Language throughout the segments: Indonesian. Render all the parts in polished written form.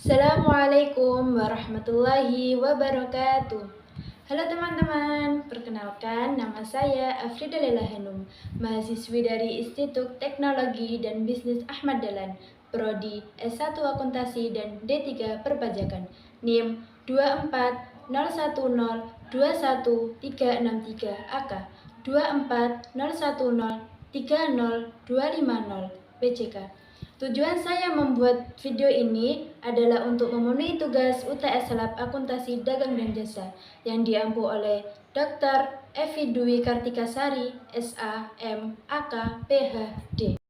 Assalamualaikum warahmatullahi wabarakatuh. Halo teman-teman, perkenalkan nama saya Afrida Lela Hanum, mahasiswi dari Institut Teknologi dan Bisnis Ahmad Dahlan, Prodi S1 Akuntansi dan D3 Perpajakan, NIM 24010213363 AK 24010300250 PCK. Tujuan saya membuat video ini adalah untuk memenuhi tugas UTS Lab Akuntansi Dagang dan Jasa yang diampu oleh Dr. Evi Dwi Kartikasari, SA, M, AK, PhD.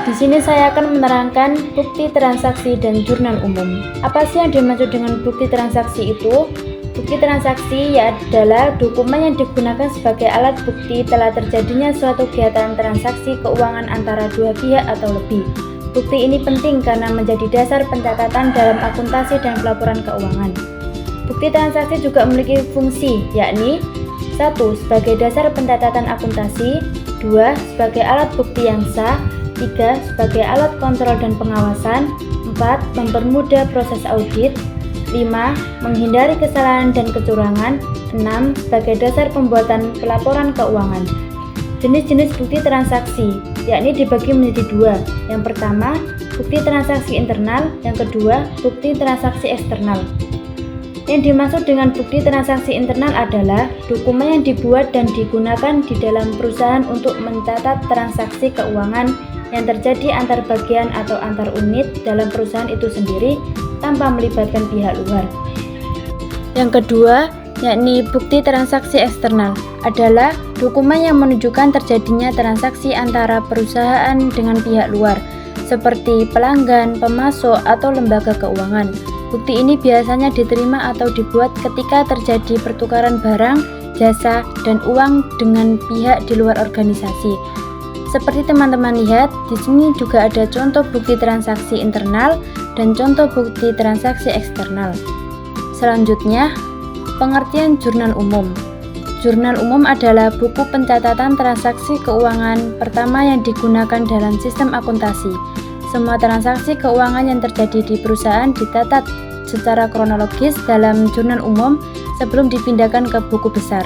Di sini saya akan menerangkan bukti transaksi dan jurnal umum. Apa sih yang dimaksud dengan bukti transaksi itu? Bukti transaksi adalah dokumen yang digunakan sebagai alat bukti telah terjadinya suatu kegiatan transaksi keuangan antara dua pihak atau lebih. Bukti ini penting karena menjadi dasar pencatatan dalam akuntansi dan pelaporan keuangan. Bukti transaksi juga memiliki fungsi, yakni 1. Sebagai dasar pencatatan akuntansi, 2. Sebagai alat bukti yang sah, 3. Sebagai alat kontrol dan pengawasan, 4. Mempermudah proses audit, 5. Menghindari kesalahan dan kecurangan, 6. Sebagai dasar pembuatan pelaporan keuangan. Jenis-jenis bukti transaksi, yakni dibagi menjadi dua. Yang pertama, bukti transaksi internal, yang kedua, bukti transaksi eksternal. Yang dimaksud dengan bukti transaksi internal adalah dokumen yang dibuat dan digunakan di dalam perusahaan untuk mencatat transaksi keuangan yang terjadi antar bagian atau antar unit dalam perusahaan itu sendiri tanpa melibatkan pihak luar. Yang kedua, yakni bukti transaksi eksternal, adalah dokumen yang menunjukkan terjadinya transaksi antara perusahaan dengan pihak luar, seperti pelanggan, pemasok, atau lembaga keuangan. Bukti ini biasanya diterima atau dibuat ketika terjadi pertukaran barang, jasa, dan uang dengan pihak di luar organisasi. Seperti teman-teman lihat, di sini juga ada contoh bukti transaksi internal dan contoh bukti transaksi eksternal. Selanjutnya, pengertian jurnal umum. Jurnal umum adalah buku pencatatan transaksi keuangan pertama yang digunakan dalam sistem akuntansi. Semua transaksi keuangan yang terjadi di perusahaan dicatat secara kronologis dalam jurnal umum sebelum dipindahkan ke buku besar.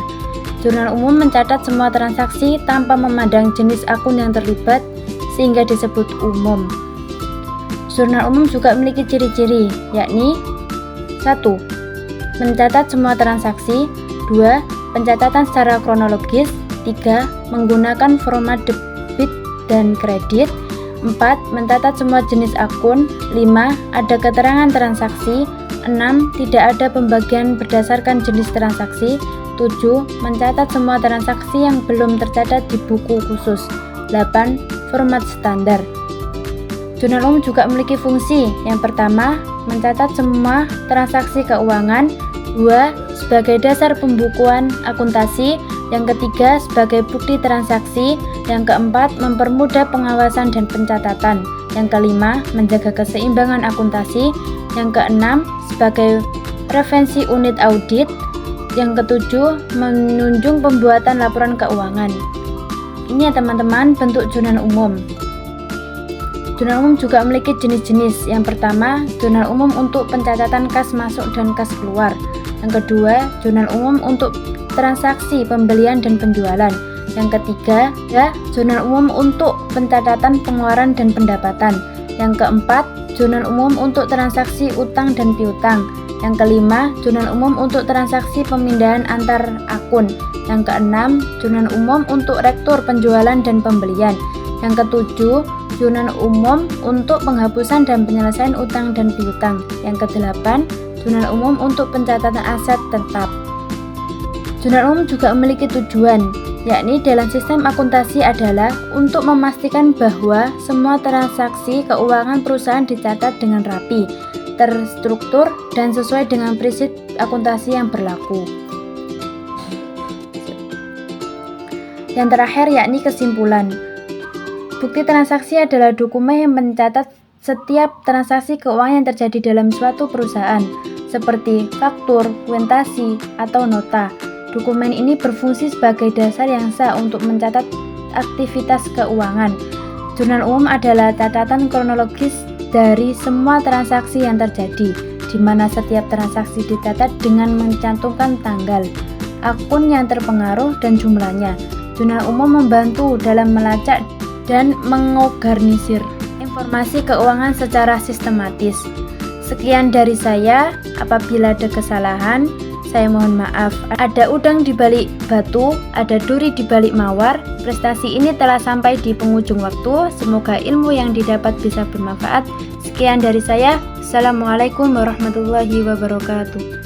Jurnal umum mencatat semua transaksi tanpa memandang jenis akun yang terlibat sehingga disebut umum. Jurnal umum juga memiliki ciri-ciri, yakni 1. Mencatat semua transaksi, 2. Pencatatan secara kronologis, 3. Menggunakan format debit dan kredit, 4. Mencatat semua jenis akun, 5. Ada keterangan transaksi, 6. Tidak ada pembagian berdasarkan jenis transaksi, 7. Mencatat semua transaksi yang belum tercatat di buku khusus, 8. Format standar. Jurnal umum juga memiliki fungsi. Yang pertama, mencatat semua transaksi keuangan, 2. Sebagai dasar pembukuan akuntansi, yang ketiga sebagai bukti transaksi, yang keempat mempermudah pengawasan dan pencatatan, yang kelima menjaga keseimbangan akuntansi, yang keenam sebagai prevensi unit audit, yang ketujuh menunjang pembuatan laporan keuangan. Ini ya teman-teman bentuk jurnal umum. Jurnal umum juga memiliki jenis-jenis. Yang pertama, jurnal umum untuk pencatatan kas masuk dan kas keluar. Yang kedua, jurnal umum untuk transaksi pembelian dan penjualan. Yang ketiga, jurnal umum untuk pencatatan pengeluaran dan pendapatan. Yang keempat, jurnal umum untuk transaksi utang dan piutang. Yang kelima, jurnal umum untuk transaksi pemindahan antar akun. Yang keenam, jurnal umum untuk rektur penjualan dan pembelian. Yang ketujuh, jurnal umum untuk penghapusan dan penyelesaian utang dan piutang. Yang kedelapan, jurnal umum untuk pencatatan aset tetap. Jurnal umum juga memiliki tujuan, yakni dalam sistem akuntansi adalah untuk memastikan bahwa semua transaksi keuangan perusahaan dicatat dengan rapi, terstruktur, dan sesuai dengan prinsip akuntansi yang berlaku. Yang terakhir yakni kesimpulan. Bukti transaksi adalah dokumen yang mencatat setiap transaksi keuangan yang terjadi dalam suatu perusahaan, seperti faktur, kuitasi, atau nota. Dokumen ini berfungsi sebagai dasar yang sah untuk mencatat aktivitas keuangan. Jurnal umum adalah catatan kronologis dari semua transaksi yang terjadi, di mana setiap transaksi dicatat dengan mencantumkan tanggal, akun yang terpengaruh, dan jumlahnya. Jurnal umum membantu dalam melacak dan mengorganisir informasi keuangan secara sistematis. Sekian dari saya. Apabila ada kesalahan, saya mohon maaf. Ada udang di balik batu, ada duri di balik mawar. Prestasi ini telah sampai di penghujung waktu. Semoga ilmu yang didapat bisa bermanfaat. Sekian dari saya. Assalamualaikum warahmatullahi wabarakatuh.